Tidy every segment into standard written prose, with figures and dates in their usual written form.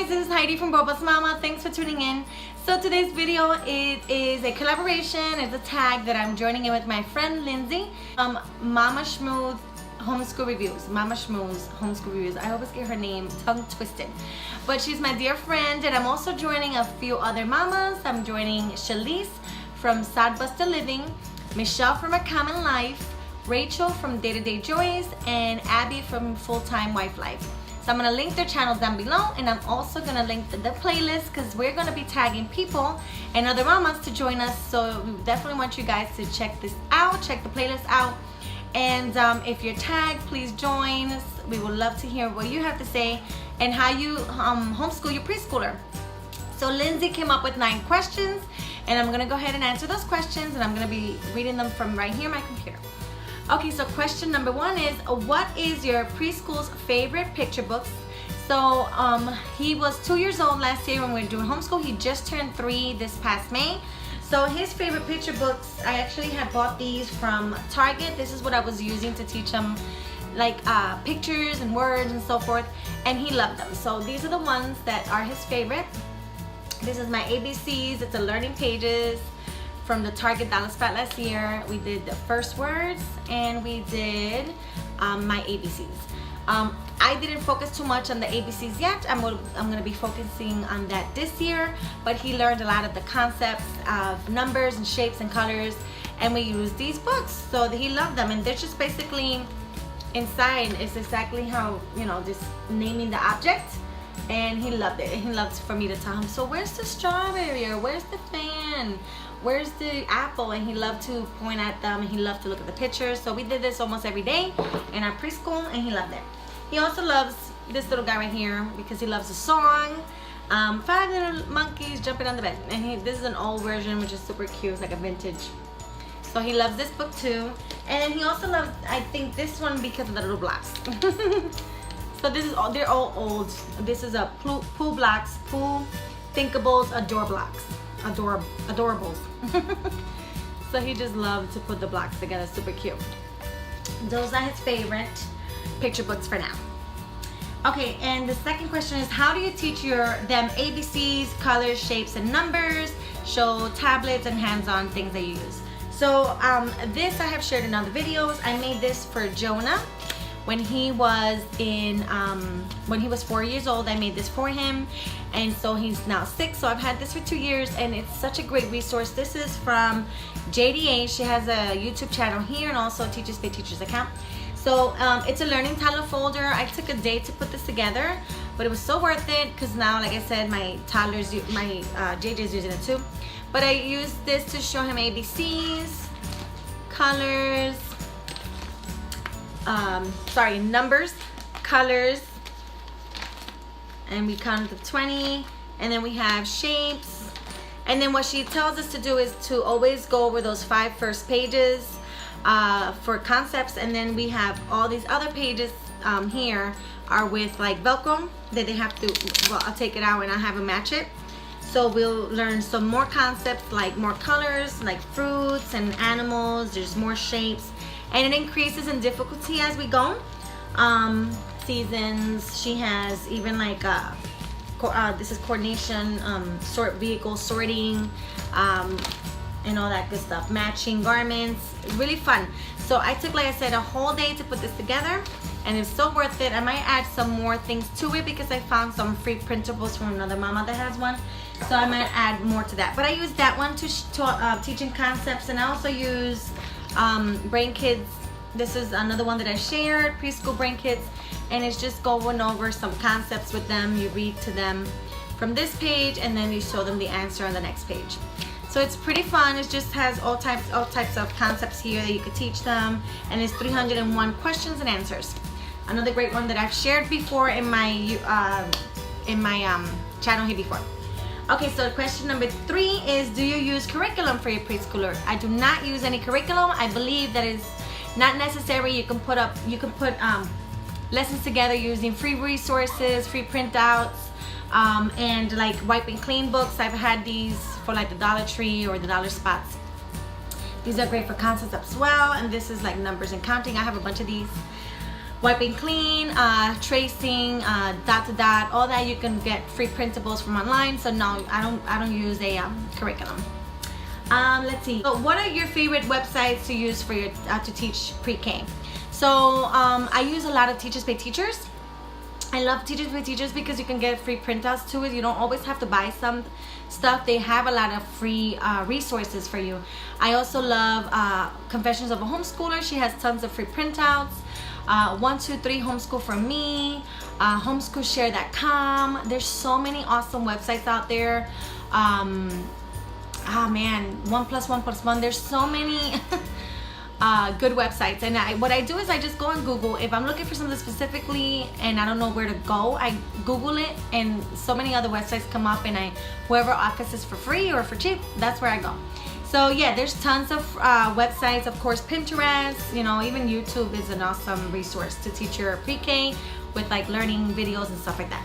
guys, this is Heidi from Boba's Mama. Thanks for tuning in. So today's video, it is a collaboration. It's a tag that I'm joining in with my friend Lindsay. Mama Schmooze Homeschool Reviews. Mama Schmooze Homeschool Reviews. I always get her name tongue twisted. But she's my dear friend, and I'm also joining a few other mamas. I'm joining Shalise from Sodbuster Living, Michelle from A Common Life, Rachel from Day to Day Joys, and Abby from Full Time Wife Life. So I'm going to link their channels down below, and I'm also going to link the playlist because we're going to be tagging people and other mamas to join us. So we definitely want you guys to check this out, check the playlist out. And if you're tagged, please join us. We would love to hear what you have to say and how you homeschool your preschooler. So Lindsay came up with 9 questions, and I'm going to go ahead and answer those questions, and I'm going to be reading them from right here on my computer. Okay, so question number 1 is, what is your preschool's favorite picture books? So he was 2 years old last year when we were doing homeschool. He just turned 3 this past May. So his favorite picture books, I actually had bought these from Target. This is what I was using to teach him, like pictures and words and so forth, and he loved them. So these are the ones that are his favorite. This is my ABCs. It's a learning pages from the Target Dollar Spot last year. We did the first words and we did my ABCs. I didn't focus too much on the ABCs yet. I'm going to be focusing on that this year, but he learned a lot of the concepts of numbers and shapes and colors, and we used these books, so he loved them. And they're just basically inside, it's exactly how, you know, just naming the object, and he loved it. And he loves for me to tell him, so where's the strawberry, or where's the fan, where's the apple? And he loved to point at them, and he loved to look at the pictures. So we did this almost every day in our preschool, and he loved it. He also loves this little guy right here because he loves the song, 5 Little Monkeys Jumping on the Bed. And this is an old version, which is super cute. It's like a vintage. So he loves this book too. And then he also loves, I think, this one because of the little blocks. So this is all, they're all old. This is a Pooh blocks, Pooh Thinkables, Adore blocks. Adorables. So he just loved to put the blocks together. Super cute. Those are his favorite picture books for now. Okay, and the second question is, how do you teach them ABCs, colors, shapes, and numbers? Show tablets and hands-on things that you use. So this I have shared in other videos. I made this for Jonah when he was 4 years old. I made this for him, and so he's now 6. So I've had this for 2 years, and it's such a great resource. This is from JDA. She has a YouTube channel here, and also Teachers Pay Teachers account. So it's a learning toddler folder. I took a day to put this together, but it was so worth it because now, like I said, my JJ's using it too. But I used this to show him ABCs, colors, numbers, colors, and we counted to 20, and then we have shapes. And then what she tells us to do is to always go over those 5 first pages for concepts, and then we have all these other pages here are with like Velcro that they have to, well, I'll take it out and I'll have them match it. So we'll learn some more concepts, like more colors, like fruits and animals. There's more shapes, and it increases in difficulty as we go. Seasons, she has even like this is coordination, vehicle sorting, and all that good stuff, matching garments. Really fun. So I took, like I said, a whole day to put this together, and it's so worth it. I might add some more things to it because I found some free printables from another mama that has one, so I might add more to that. But I use that one to teaching concepts, and I also use Brain Kids. This is another one that I shared, Preschool Brain Kids, and it's just going over some concepts with them. You read to them from this page, and then you show them the answer on the next page. So it's pretty fun. It just has all types of concepts here that you could teach them, and it's 301 questions and answers. Another great one that I've shared before in my channel here before. Okay, so question number 3 is, do you use curriculum for your preschooler? I do not use any curriculum. I believe that is not necessary. You can put lessons together using free resources, free printouts, and like wipe and clean books. I've had these for like the Dollar Tree or the Dollar Spots. These are great for concepts as well, and this is like numbers and counting. I have a bunch of these. wiping clean, tracing, dot to dot, all that you can get free printables from online. So no, I don't use a curriculum. Let's see. So what are your favorite websites to use for your to teach pre-K? So I use a lot of Teachers Pay Teachers. I love Teachers Pay Teachers because you can get free printouts to it. You don't always have to buy some stuff. They have a lot of free resources for you. I also love Confessions of a Homeschooler. She has tons of free printouts. 123 Homeschool for Me, homeschoolshare.com. There's so many awesome websites out there. Man, 1+1+1. There's so many good websites, and what I do is I just go on Google. If I'm looking for something specifically and I don't know where to go, I Google it, and so many other websites come up, and whoever offers is for free or for cheap, that's where I go. So yeah, there's tons of websites. Of course, Pinterest, you know, even YouTube is an awesome resource to teach your pre-K with like learning videos and stuff like that.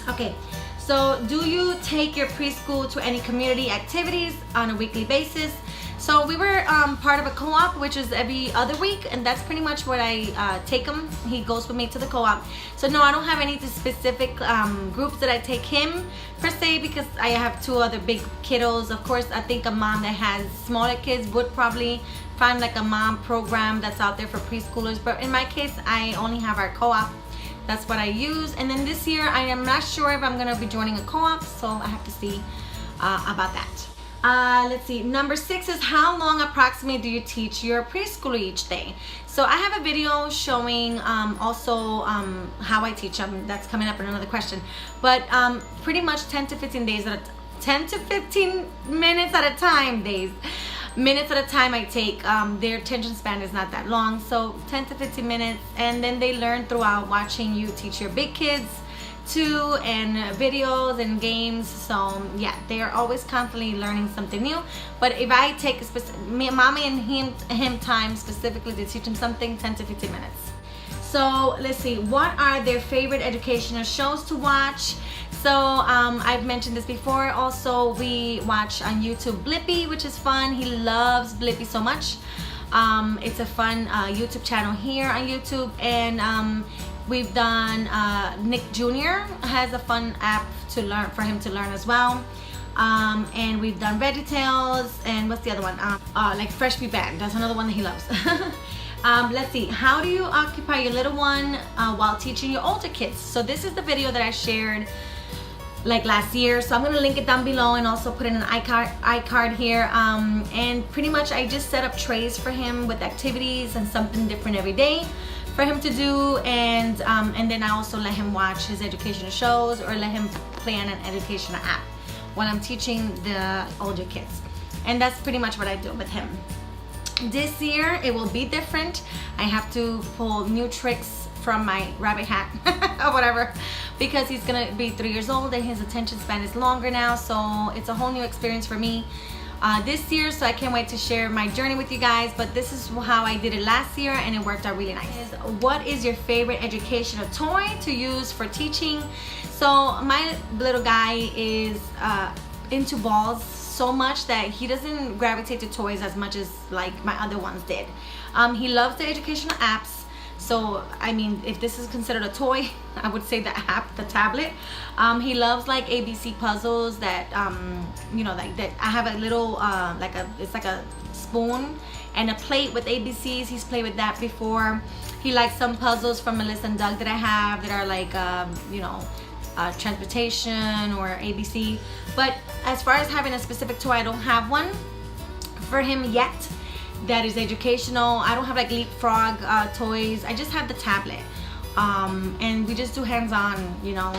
Okay, so do you take your preschool to any community activities on a weekly basis? So we were part of a co-op, which is every other week, and that's pretty much what I take him. He goes with me to the co-op. So no, I don't have any specific groups that I take him per se, because I have 2 other big kiddos. Of course, I think a mom that has smaller kids would probably find like a mom program that's out there for preschoolers. But in my case, I only have our co-op. That's what I use. And then this year, I am not sure if I'm gonna be joining a co-op, so I have to see about that. Let's see, number 6 is how long approximately do you teach your preschooler each day? So I have a video showing also how I teach them. That's coming up in another question. But pretty much 10 to 15 days at a 10 to 15 minutes at a time, minutes at a time I take. Their attention span is not that long, so 10 to 15 minutes, and then they learn throughout watching you teach your big kids too, and videos and games. So yeah, they are always constantly learning something new. But if I take mommy and him time specifically to teach them something, 10 to 15 minutes. So let's see, what are their favorite educational shows to watch? So I've mentioned this before. Also, we watch on YouTube Blippi, which is fun. He loves Blippi so much. It's a fun YouTube channel here on YouTube. And we've done Nick Jr. has a fun app to learn, for him to learn as well. And we've done VeggieTales, and what's the other one? Like Fresh Be Banned. That's another one that he loves. Let's see, how do you occupy your little one while teaching your older kids? So this is the video that I shared like last year, so I'm gonna link it down below and also put in an iCard here. And pretty much I just set up trays for him with activities and something different every day for him to do, and then I also let him watch his educational shows or let him play on an educational app while I'm teaching the older kids. And that's pretty much what I do with him. This year it will be different. I have to pull new tricks from my rabbit hat or whatever, because he's gonna be 3 years old and his attention span is longer now, so it's a whole new experience for me this year. So I can't wait to share my journey with you guys. But this is how I did it last year, and it worked out really nice. What is your favorite educational toy to use for teaching? So my little guy is into balls so much that he doesn't gravitate to toys as much as like my other ones did. He loves the educational apps. So, I mean, if this is considered a toy, I would say the app, the tablet. He loves like ABC puzzles that, you know, like that. I have a little, it's like a spoon and a plate with ABCs. He's played with that before. He likes some puzzles from Melissa and Doug that I have that are like, you know, transportation or ABC. But as far as having a specific toy, I don't have one for him yet that is educational. I don't have like leapfrog toys. I just have the tablet, and we just do hands-on, you know,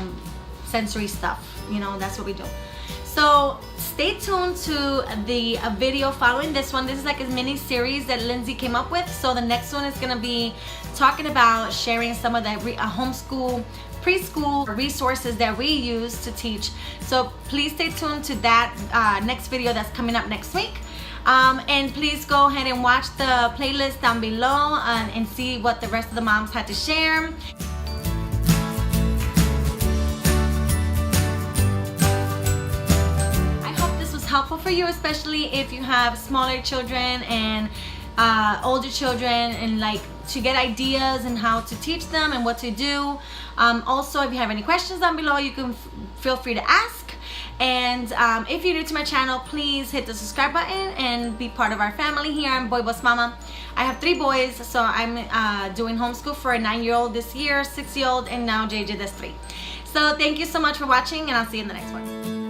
sensory stuff. You know, that's what we do. So stay tuned to the video following this one. This is like a mini series that Lindsay came up with. So the next one is gonna be talking about sharing some of the homeschool preschool resources that we use to teach. So please stay tuned to that next video that's coming up next week. And please go ahead and watch the playlist down below and see what the rest of the moms had to share. I hope this was helpful for you, especially if you have smaller children and older children, and like to get ideas and how to teach them and what to do. Also, if you have any questions down below, you can feel free to ask. And if you're new to my channel, please hit the subscribe button and be part of our family here. I'm Boy Boss Mama. I have 3 boys, so I'm doing homeschool for a 9-year-old this year, 6-year-old, and now JJ that's 3. So thank you so much for watching, and I'll see you in the next one.